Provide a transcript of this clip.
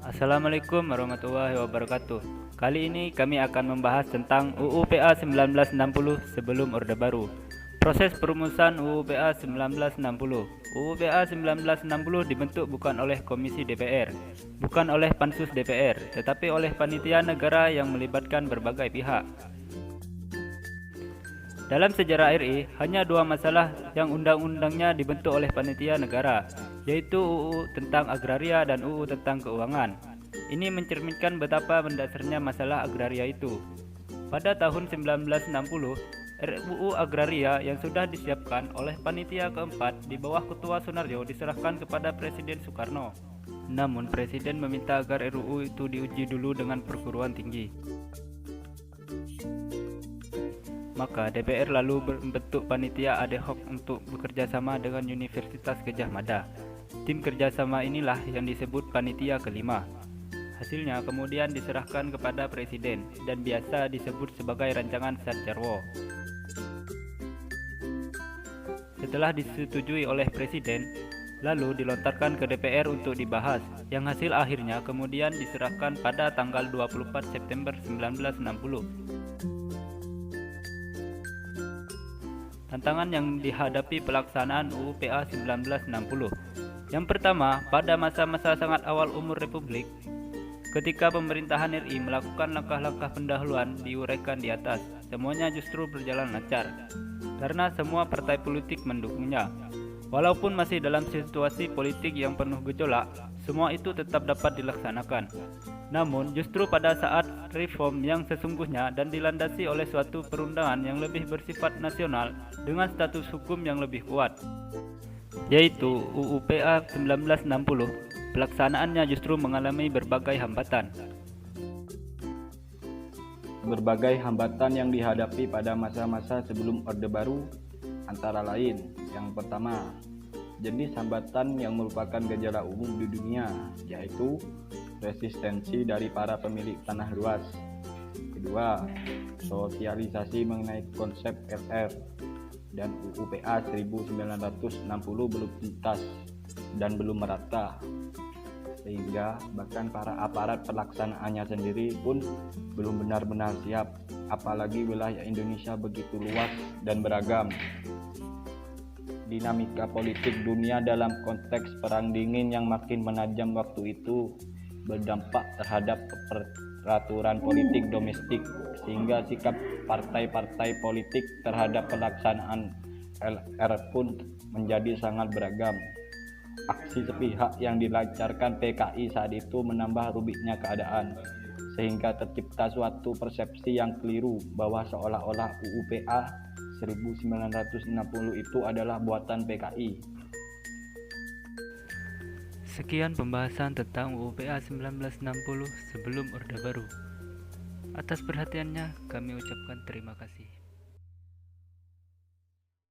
Assalamualaikum warahmatullahi wabarakatuh. Kali ini kami akan membahas tentang UU PA 1960 sebelum Orde Baru. Proses perumusan UU PA 1960. UU PA 1960 dibentuk bukan oleh Komisi DPR, bukan oleh Pansus DPR, tetapi oleh panitia negara yang melibatkan berbagai pihak. Dalam sejarah RI, hanya dua masalah yang undang-undangnya dibentuk oleh panitia negara, yaitu UU tentang agraria dan UU tentang keuangan. Ini mencerminkan betapa mendasarnya masalah agraria itu. Pada tahun 1960, RUU Agraria yang sudah disiapkan oleh panitia keempat di bawah Ketua Sunaryo diserahkan kepada Presiden Soekarno. Namun Presiden meminta agar RUU itu diuji dulu dengan perguruan tinggi. Maka DPR lalu membentuk panitia ad hoc untuk bekerja sama dengan Universitas Gadjah Mada. Tim kerjasama inilah yang disebut panitia kelima. Hasilnya kemudian diserahkan kepada Presiden dan biasa disebut sebagai rancangan Satjarwo. Setelah disetujui oleh Presiden, lalu dilontarkan ke DPR untuk dibahas, yang hasil akhirnya kemudian diserahkan pada tanggal 24 September 1960. Tantangan yang dihadapi pelaksanaan UU PA 1960. Yang pertama, pada masa-masa sangat awal umur Republik, ketika pemerintahan RI melakukan langkah-langkah pendahuluan diuraikan di atas, semuanya justru berjalan lancar, karena semua partai politik mendukungnya. Walaupun masih dalam situasi politik yang penuh gejolak, semua itu tetap dapat dilaksanakan. Namun, justru pada saat reform yang sesungguhnya dan dilandasi oleh suatu perundangan yang lebih bersifat nasional dengan status hukum yang lebih kuat, yaitu UU PA 1960, pelaksanaannya justru mengalami berbagai hambatan. Berbagai hambatan yang dihadapi pada masa-masa sebelum Orde Baru antara lain, yang pertama, jenis hambatan yang merupakan gejala umum di dunia, yaitu resistensi dari para pemilik tanah luas. Kedua, sosialisasi mengenai konsep RR dan UU PA 1960 belum tuntas dan belum merata, sehingga bahkan para aparat pelaksanaannya sendiri pun belum benar-benar siap, apalagi wilayah Indonesia begitu luas dan beragam. Dinamika politik dunia dalam konteks perang dingin yang makin menajam waktu itu berdampak terhadap peraturan politik domestik, sehingga sikap partai-partai politik terhadap pelaksanaan LR pun menjadi sangat beragam. Aksi sepihak yang dilancarkan PKI saat itu menambah rumitnya keadaan, sehingga tercipta suatu persepsi yang keliru bahwa seolah-olah UU PA 1960 itu adalah buatan PKI. Sekian pembahasan tentang UU PA 1960 sebelum Orde Baru. Atas perhatiannya kami ucapkan terima kasih.